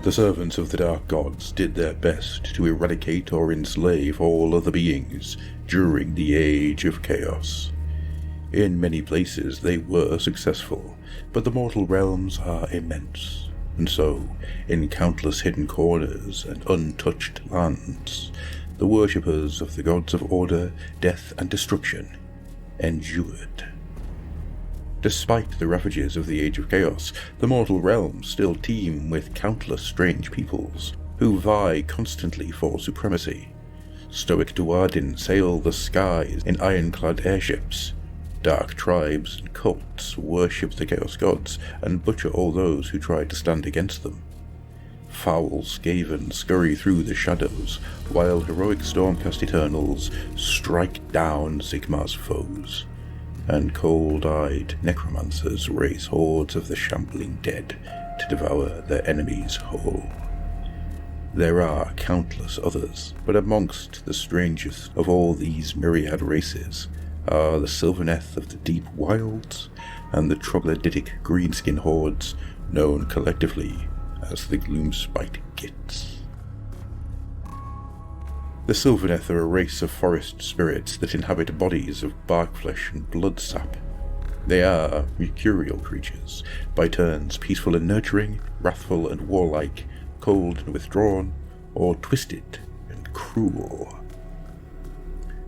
The servants of the Dark Gods did their best to eradicate or enslave all other beings during the Age of Chaos. In many places they were successful, but the mortal realms are immense, and so, in countless hidden corners and untouched lands, the worshippers of the gods of order, death and destruction endured. Despite the ravages of the Age of Chaos, the mortal realms still teem with countless strange peoples, who vie constantly for supremacy. Stoic Duardin sail the skies in ironclad airships. Dark tribes and cults worship the Chaos Gods and butcher all those who try to stand against them. Foul Skaven scurry through the shadows, while heroic Stormcast Eternals strike down Sigmar's foes, and cold-eyed necromancers raise hordes of the shambling dead to devour their enemies whole. There are countless others, but amongst the strangest of all these myriad races are the Sylvaneth of the Deep Wilds and the troglodytic greenskin hordes known collectively as the Gloomspite Gits. The Sylvaneth are a race of forest spirits that inhabit bodies of bark flesh and blood sap. They are mercurial creatures, by turns peaceful and nurturing, wrathful and warlike, cold and withdrawn, or twisted and cruel.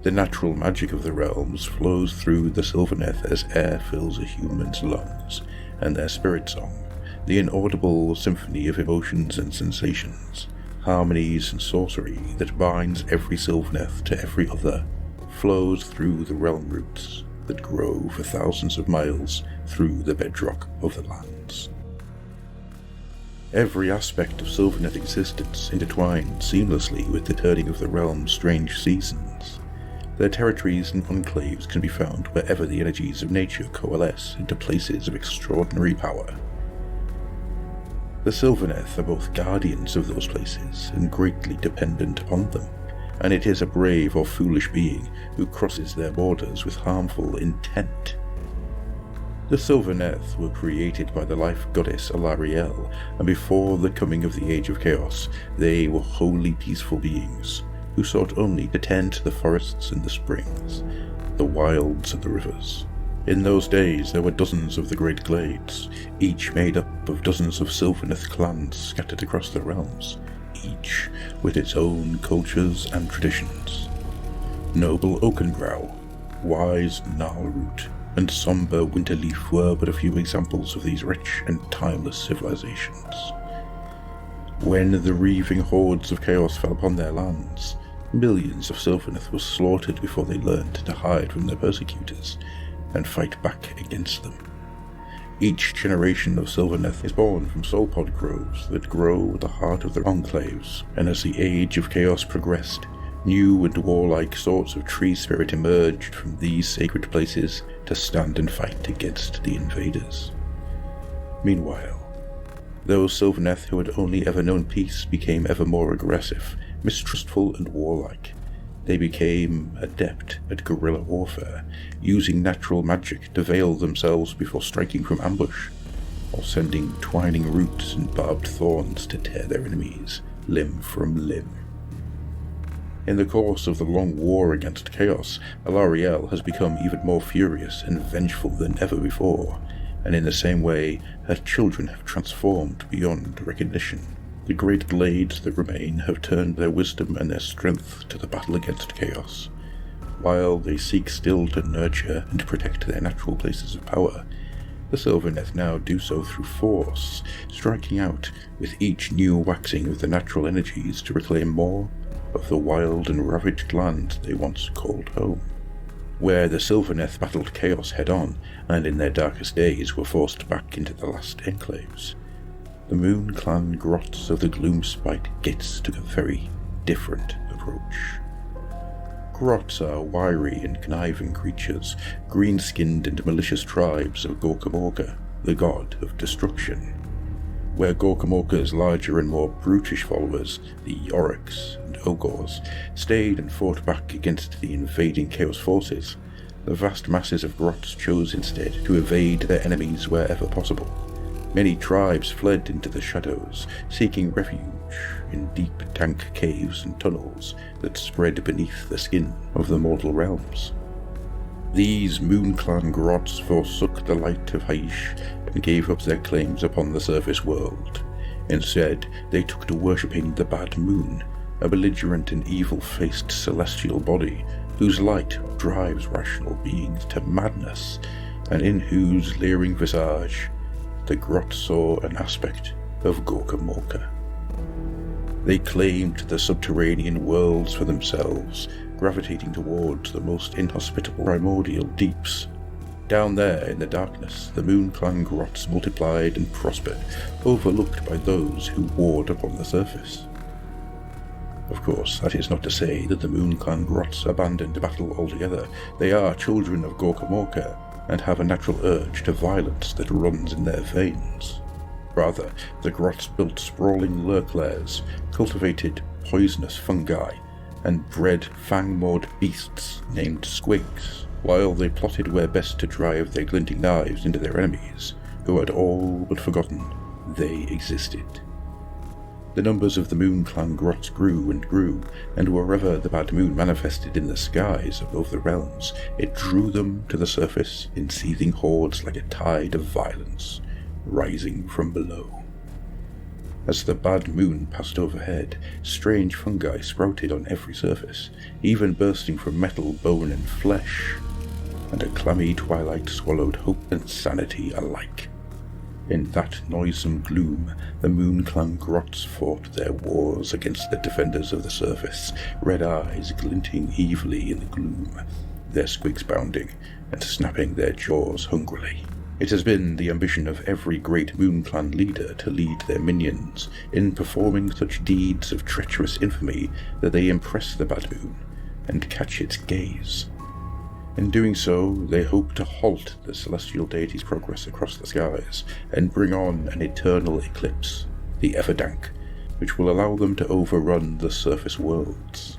The natural magic of the realms flows through the Sylvaneth as air fills a human's lungs, and their spirit song, the inaudible symphony of emotions and sensations, harmonies and sorcery that binds every Sylvaneth to every other, flows through the realm roots that grow for thousands of miles through the bedrock of the lands. Every aspect of Sylvaneth existence intertwined seamlessly with the turning of the realm's strange seasons. Their territories and enclaves can be found wherever the energies of nature coalesce into places of extraordinary power. The Sylvaneth are both guardians of those places and greatly dependent upon them, and it is a brave or foolish being who crosses their borders with harmful intent. The Sylvaneth were created by the life goddess Alariel, and before the coming of the Age of Chaos, they were wholly peaceful beings who sought only to tend the forests and the springs, the wilds and the rivers. In those days there were dozens of the Great Glades, each made up of dozens of Sylvaneth clans scattered across the realms, each with its own cultures and traditions. Noble Oakenbrow, wise Gnarlroot, and somber Winterleaf were but a few examples of these rich and timeless civilizations. When the reaving hordes of chaos fell upon their lands, millions of Sylvaneth were slaughtered before they learned to hide from their persecutors and fight back against them. Each generation of Sylvaneth is born from soulpod groves that grow at the heart of their enclaves, and as the Age of Chaos progressed, new and warlike sorts of tree spirit emerged from these sacred places to stand and fight against the invaders. Meanwhile, those Sylvaneth who had only ever known peace became ever more aggressive, mistrustful and warlike. They became adept at guerrilla warfare, using natural magic to veil themselves before striking from ambush, or sending twining roots and barbed thorns to tear their enemies limb from limb. In the course of the long war against chaos, Alariel has become even more furious and vengeful than ever before, and in the same way her children have transformed beyond recognition. The great glades that remain have turned their wisdom and their strength to the battle against chaos. While they seek still to nurture and protect their natural places of power, the Sylvaneth now do so through force, striking out with each new waxing of the natural energies to reclaim more of the wild and ravaged land they once called home. Where the Sylvaneth battled chaos head-on, and in their darkest days were forced back into the last enclaves, the Moon Clan grots of the Gloomspite Gits took a very different approach. Grots are wiry and conniving creatures, green-skinned and malicious tribes of Gorkamorka, the god of destruction. Where Gorkamorka's larger and more brutish followers, the Oryx and Ogors, stayed and fought back against the invading chaos forces, the vast masses of grots chose instead to evade their enemies wherever possible, Many tribes fled into the shadows, seeking refuge in deep dank caves and tunnels that spread beneath the skin of the mortal realms. These moon-clan grots forsook the light of Haish and gave up their claims upon the surface world. Instead, they took to worshipping the Bad Moon, a belligerent and evil-faced celestial body whose light drives rational beings to madness, and in whose leering visage the grot saw an aspect of Gorka Morka. They claimed the subterranean worlds for themselves, gravitating towards the most inhospitable primordial deeps. Down there in the darkness, the Moon-clan grots multiplied and prospered, overlooked by those who warred upon the surface. Of course, that is not to say that the Moon-clan grots abandoned battle altogether. They are children of Gorka Morka, and have a natural urge to violence that runs in their veins. Rather, the grots built sprawling lurk lairs, cultivated poisonous fungi, and bred fang-mawed beasts named squigs, while they plotted where best to drive their glinting knives into their enemies, who had all but forgotten they existed. The numbers of the Moon-clan grots grew, and wherever the Bad Moon manifested in the skies above the realms, it drew them to the surface in seething hordes like a tide of violence, rising from below. As the Bad Moon passed overhead, strange fungi sprouted on every surface, even bursting from metal, bone, and flesh, and a clammy twilight swallowed hope and sanity alike. In that noisome gloom, the Moon-clan grots fought their wars against the defenders of the surface, red eyes glinting evilly in the gloom, their squigs bounding and snapping their jaws hungrily. It has been the ambition of every great Moon-clan leader to lead their minions in performing such deeds of treacherous infamy that they impress the Bad Moon and catch its gaze. In doing so, they hope to halt the celestial deity's progress across the skies and bring on an eternal eclipse, the Everdank, which will allow them to overrun the surface worlds.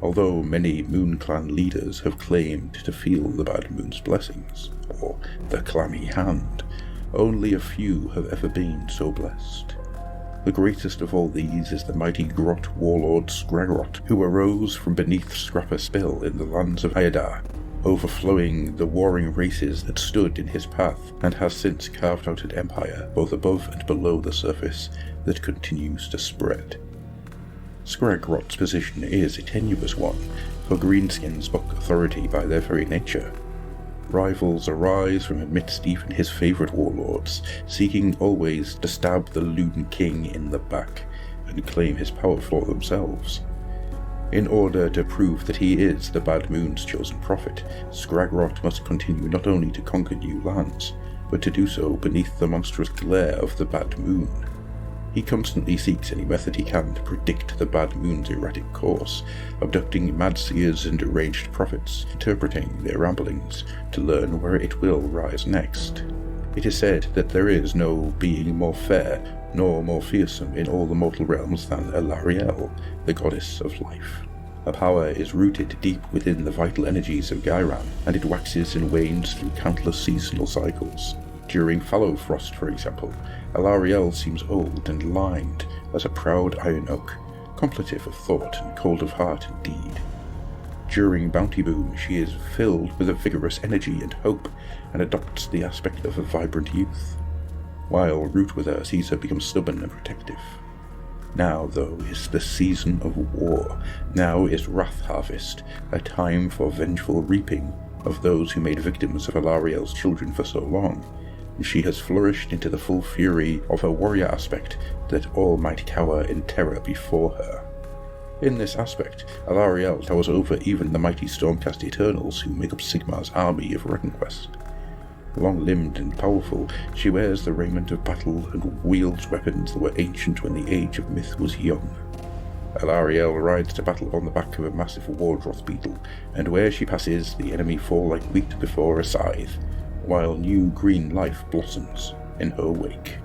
Although many Moon-clan leaders have claimed to feel the Bad Moon's blessings, or the clammy hand, only a few have ever been so blessed. The greatest of all these is the mighty grot warlord Skragrot, who arose from beneath Scrapper Spill in the lands of Iadar, overflowing the warring races that stood in his path, and has since carved out an empire both above and below the surface that continues to spread. Skragrot's position is a tenuous one, for greenskins buck authority by their very nature. Rivals arise from amidst even his favourite warlords, seeking always to stab the Loon King in the back and claim his power for themselves. In order to prove that he is the Bad Moon's chosen prophet, Skragrot must continue not only to conquer new lands, but to do so beneath the monstrous glare of the Bad Moon. He constantly seeks any method he can to predict the Bad Moon's erratic course, abducting mad seers and deranged prophets, interpreting their ramblings to learn where it will rise next. It is said that there is no being more fair nor more fearsome in all the mortal realms than Alarielle, the goddess of life. Her power is rooted deep within the vital energies of Gairan, and it waxes and wanes through countless seasonal cycles. During fallow frost, for example, Alarielle seems old and lined as a proud iron oak, contemplative of thought and cold of heart and deed. During Bounty Boom, she is filled with a vigorous energy and hope, and adopts the aspect of a vibrant youth, while Rootwither sees her become stubborn and protective. Now, though, is the season of war. Now is Wrath Harvest, a time for vengeful reaping of those who made victims of Alarielle's children for so long. She has flourished into the full fury of her warrior aspect that all might cower in terror before her. In this aspect, Alarielle towers over even the mighty Stormcast Eternals who make up Sigmar's army of Reconquest. Long-limbed and powerful, she wears the raiment of battle and wields weapons that were ancient when the age of myth was young. Alarielle rides to battle on the back of a massive Wardroth beetle, and where she passes, the enemy fall like wheat before a scythe, while new green life blossoms in her wake.